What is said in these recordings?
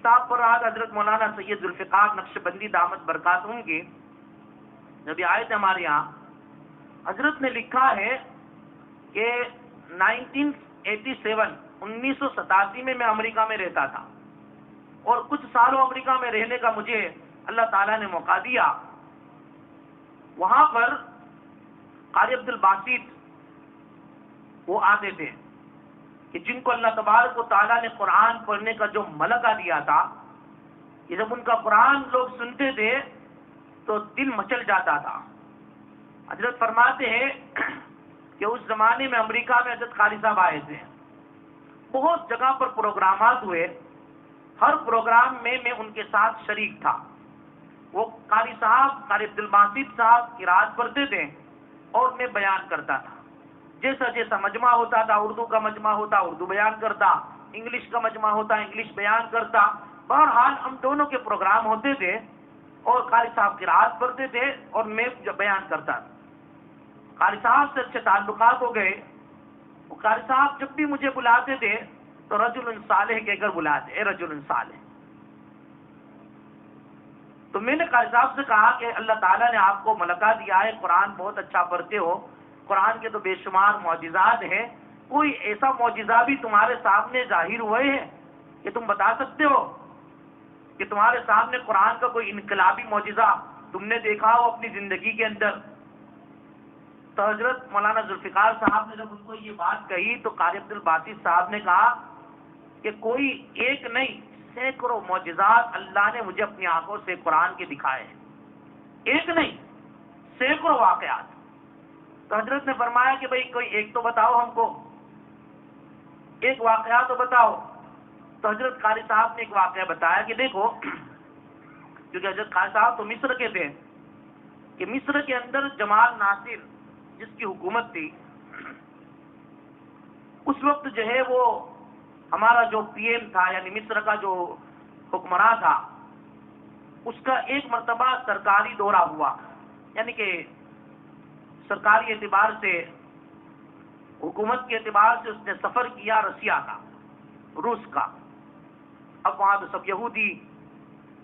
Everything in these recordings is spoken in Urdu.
صاحب پر آج حضرت مولانا سید ذوالفقار نقشبندی دامت برکاتہم کی جب یہ آئے تھے ہمارے یہاں، حضرت نے لکھا ہے کہ 1987 میں امریکہ میں رہتا تھا، اور کچھ سالوں امریکہ میں رہنے کا مجھے اللہ تعالیٰ نے موقع دیا۔ وہاں پر قاری عبد الباسط وہ آتے تھے کہ جن کو اللہ تبارک و تعالیٰ نے قرآن پڑھنے کا جو ملکہ دیا تھا، کہ جب ان کا قرآن لوگ سنتے تھے تو دل مچل جاتا تھا۔ حضرت فرماتے ہیں کہ اس زمانے میں امریکہ میں حضرت قاری صاحب آئے تھے، بہت جگہ پر پروگرامات ہوئے، ہر پروگرام میں میں ان کے ساتھ شریک تھا۔ وہ قاری صاحب، قاری عبد الباسط صاحب قرات پڑھتے تھے اور میں بیان کرتا تھا۔ جیسا جیسا مجمع ہوتا تھا، اردو کا مجمع ہوتا اردو بیان کرتا، انگلش کا مجمع ہوتا انگلش بیان کرتا۔ بہرحال ہم دونوں کے پروگرام ہوتے تھے، اور قاری صاحب قرات پڑھتے تھے اور میں بیان کرتا تھا۔ قاری صاحب سے اچھے تعلقات ہو گئے۔ وہ قاری صاحب جب بھی مجھے بلاتے تھے تو رجل صالح کہہ کر بلاتے، اے رجل صالح۔ تو میں نے قاری صاحب سے کہا کہ اللہ تعالیٰ نے آپ کو ملکہ دیا ہے، قرآن بہت اچھا پڑھتے ہو، قرآن کے تو بے شمار معجزات ہیں، کوئی ایسا معجزہ بھی تمہارے سامنے ظاہر ہوئے ہیں کہ تم بتا سکتے ہو کہ تمہارے سامنے قرآن کا کوئی انقلابی معجزہ تم نے دیکھا ہو اپنی زندگی کے اندر؟ تو حضرت مولانا ذوالفقار صاحب نے جب ان کو یہ بات کہی تو قاری عبد الباسط صاحب نے کہا کہ کوئی ایک نہیں، سینکڑوں معجزات اللہ نے مجھے اپنی آنکھوں سے قرآن کے دکھائے ہیں، ایک نہیں سینکڑوں واقعات۔ تو حضرت نے فرمایا کہ بھئی کوئی ایک تو بتاؤ ہم کو، ایک واقعہ تو بتاؤ۔ تو حضرت قاری صاحب نے ایک واقعہ بتایا کہ دیکھو، کیونکہ حضرت قاری صاحب تو مصر کے تھے، کہ مصر کے اندر جمال ناصر جس کی حکومت تھی، اس وقت جو ہے وہ ہمارا جو پی ایم تھا، یعنی مصر کا جو حکمراں تھا، اس کا ایک مرتبہ سرکاری دورہ ہوا، یعنی کہ سرکاری اعتبار سے، حکومت کے اعتبار سے اس نے سفر کیا رسیا کا، روس کا۔ اب وہاں تو سب یہودی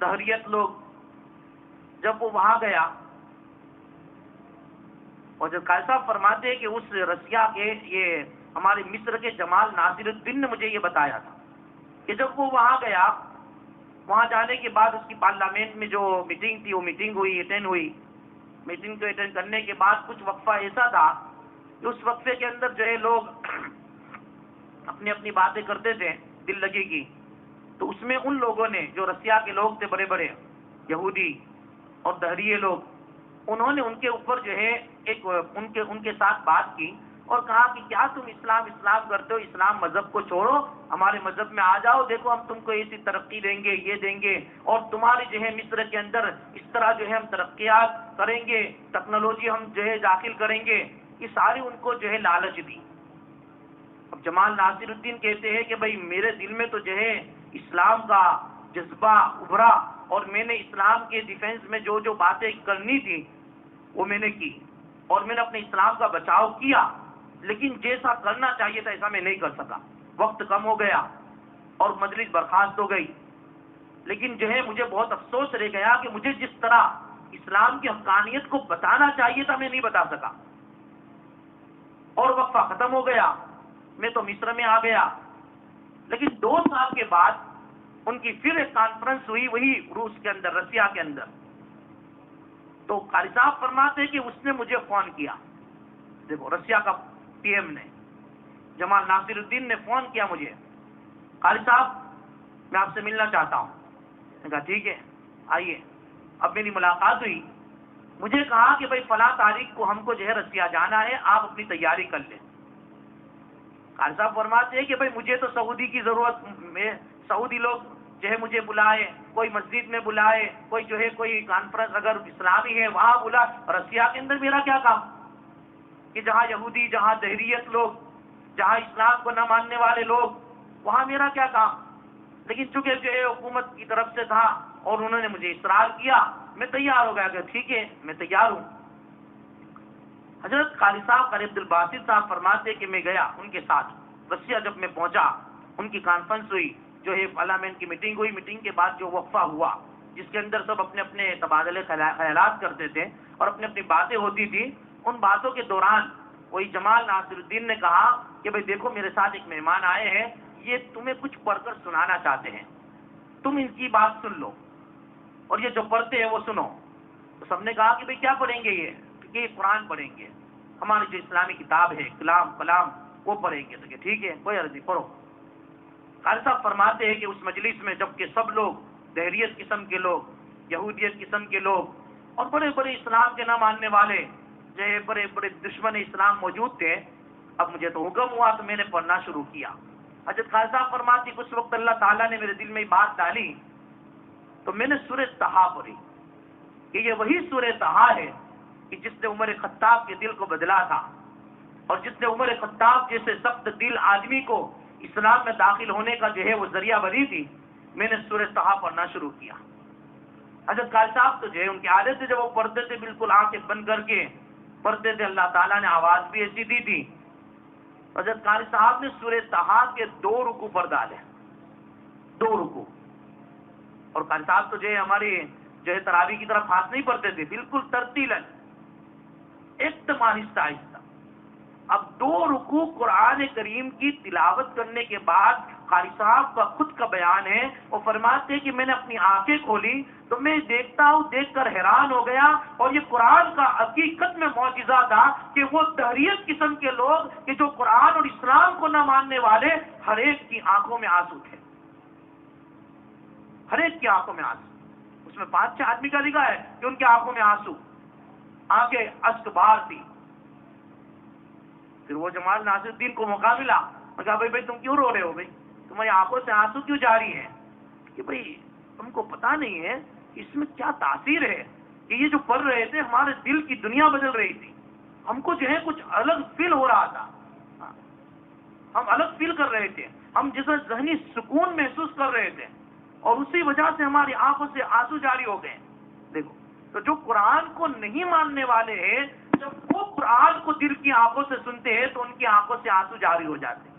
دہریت لوگ، جب وہ وہاں گیا، اور جب قاری صاحب فرماتے ہیں کہ اس رسیا کے، یہ ہمارے مصر کے جمال ناصر الدین نے مجھے یہ بتایا تھا کہ جب وہ وہاں گیا، وہاں جانے کے بعد اس کی پارلیمنٹ میں جو میٹنگ تھی وہ میٹنگ ہوئی، اٹینڈ ہوئی۔ میٹنگ کو اٹینڈ کرنے کے بعد کچھ وقفہ ایسا تھا کہ اس وقفے کے اندر جو ہے لوگ اپنی اپنی باتیں کرتے تھے دل لگی کی۔ تو اس میں ان لوگوں نے، جو رسیا کے لوگ تھے، بڑے بڑے یہودی اور دہریے لوگ، انہوں نے ان کے اوپر جو ہے ایک ان کے ساتھ بات کی اور کہا کہ کیا تم اسلام کرتے ہو، اسلام مذہب کو چھوڑو، ہمارے مذہب میں آ جاؤ، دیکھو ہم تم کو ایسی ترقی دیں گے، یہ دیں گے، اور تمہاری جو ہے مصر کے اندر اس طرح جو ہے ہم ترقیات کریں گے، ٹیکنالوجی ہم جو ہے داخل کریں گے۔ یہ ساری ان کو جو ہے لالچ دی۔ اب جمال ناصر الدین کہتے ہیں کہ بھئی میرے دل میں تو جو ہے اسلام کا جذبہ ابھرا، اور میں نے اسلام کے ڈیفینس میں جو جو باتیں کرنی تھی وہ میں نے کی، اور میں نے اپنے اسلام کا بچاؤ کیا، لیکن جیسا کرنا چاہیے تھا ایسا میں نہیں کر سکا، وقت کم ہو گیا اور مجلس برخاست ہو گئی۔ لیکن جو ہے مجھے بہت افسوس رہ گیا کہ مجھے جس طرح اسلام کی حقانیت کو بتانا چاہیے تھا میں نہیں بتا سکا، اور وقفہ ختم ہو گیا، میں تو مصر میں آ گیا۔ لیکن 2 سال کے بعد ان کی پھر ایک کانفرنس ہوئی، وہی روس کے اندر، رسیا کے اندر۔ تو قاری صاحب فرماتے ہیں کہ اس نے مجھے فون کیا، دیکھو رسیا کا پی ایم نے، جمال ناصر الدین نے فون کیا مجھے، قاری صاحب میں آپ سے ملنا چاہتا ہوں۔ میں نے کہا ٹھیک ہے آئیے۔ اب میری ملاقات ہوئی، مجھے کہا کہ بھئی فلاں تاریخ کو ہم کو جو ہے رسیا جانا ہے، آپ اپنی تیاری کر لیں۔ قاری صاحب فرماتے ہیں کہ بھئی مجھے تو سعودی کی ضرورت، سعودی لوگ جو ہے مجھے بلائے، کوئی مسجد میں بلائے، کوئی جو ہے کوئی کانفرنس اگر اسلامی ہے وہاں بلا، رسیا کے اندر میرا کیا کام کہ جہاں یہودی، جہاں دہریت لوگ، جہاں اسلام کو نہ ماننے والے لوگ، وہاں میرا کیا کام؟ لیکن چونکہ جو ہے حکومت کی طرف سے تھا اور انہوں نے مجھے اصرار کیا، میں تیار ہو گیا کہ ٹھیک ہے میں تیار ہوں۔ حضرت قاری صاحب، قاری عبد الباسط صاحب فرماتے کہ میں گیا ان کے ساتھ رسیا۔ جب میں پہنچا، ان کی کانفرنس ہوئی، جو ہے پارلیمنٹ کی میٹنگ ہوئی، میٹنگ کے بعد جو وقفہ ہوا جس کے اندر سب اپنے اپنے تبادلے خیالات کرتے تھے اور اپنی اپنی باتیں ہوتی تھی، ان باتوں کے دوران وہی جمال ناصر الدین نے کہا کہ بھئی دیکھو میرے ساتھ ایک مہمان آئے ہیں، یہ تمہیں کچھ پڑھ کر سنانا چاہتے ہیں، تم ان کی بات سن لو اور یہ جو پڑھتے ہیں وہ سنو۔ تو سب نے کہا کہ بھئی کیا پڑھیں گے یہ؟ یہ قرآن پڑھیں گے، ہماری جو اسلامی کتاب ہے کلام وہ پڑھیں گے۔ تو کہ ٹھیک ہے، کوئی عرض نہیں، پڑھو۔ قاری صاحب فرماتے ہیں کہ اس مجلس میں جبکہ سب لوگ دہریت قسم کے لوگ، یہودیت قسم کے لوگ اور بڑے بڑے اسلام کے نہ ماننے والے جو ہے بڑے بڑے دشمن اسلام موجود تھے، اب مجھے تو حکم ہوا تو میں نے پڑھنا شروع کیا۔ حضرت قاری صاحب فرماتے ہیں کہ اس وقت اللہ تعالیٰ نے میرے دل میں یہ بات ڈالی تو میں نے سورہ طٰہٰ پڑھی کہ یہ وہی سورہ طٰہٰ ہے کہ جس نے عمر خطاب کے دل کو بدلا تھا اور جس نے عمر خطاب جیسے سخت دل آدمی کو اسلام میں داخل ہونے کا جو ہے وہ ذریعہ بنی تھی۔ میں نے سورہ طٰہٰ پڑھنا شروع کیا۔ حضرت قاری صاحب تو جو ہے ان کی عادت سے جب وہ پڑھتے تھے بالکل آنکھیں بند کر کے پڑھتے تھے، اللہ تعالیٰ نے آواز بھی ایسی دی تھی۔ حضرت قاری صاحب نے سورہ طٰہٰ کے 2 رکوع پر ڈالے، 2 رکوع، اور قاری صاحب تو جو ہے ہماری جو ہے تراویح کی طرف ہاتھ نہیں پڑھتے تھے، بالکل ترتیلاً ایک دم آہستہ آہستہ۔ اب 2 رکوع قرآن کریم کی تلاوت کرنے کے بعد قاری صاحب کا خود کا بیان ہے، وہ فرماتے ہیں کہ میں نے اپنی آنکھیں کھولی تو میں دیکھتا ہوں، دیکھ کر حیران ہو گیا، اور یہ قرآن کا حقیقت میں معجزہ تھا کہ وہ دہریت قسم کے لوگ کہ جو قرآن اور اسلام کو نہ ماننے والے، ہر ایک کی آنکھوں میں آنسو تھے، ہر ایک کی آنکھوں میں آنسو۔ اس میں 5-6 آدمی کا لکھا ہے کہ ان کی آنکھوں میں آنسو، آنکھیں اشک بار تھی۔ پھر وہ جمال ناصر الدین کو موقع ملا، میں کہا بھائی تم کیوں رو رہے ہو؟ بھائی تمہاری آنکھوں سے آنسو کیوں جاری ہیں؟ کہ بھائی تم کو پتا نہیں ہے اس میں کیا تاثیر ہے کہ یہ جو پڑھ رہے تھے ہمارے دل کی دنیا بدل رہی تھی، ہم کو جو ہے کچھ الگ فیل ہو رہا تھا، ہم الگ فیل کر رہے تھے، ہم جیسے ذہنی سکون محسوس کر رہے تھے، اور اسی وجہ سے ہماری آنکھوں سے آنسو جاری ہو گئے۔ دیکھو تو جو قرآن کو نہیں ماننے والے ہیں، جب وہ قرآن کو دل کی آنکھوں سے سنتے ہیں تو ان کی آنکھوں سے آنسو جاری ہو جاتے ہیں۔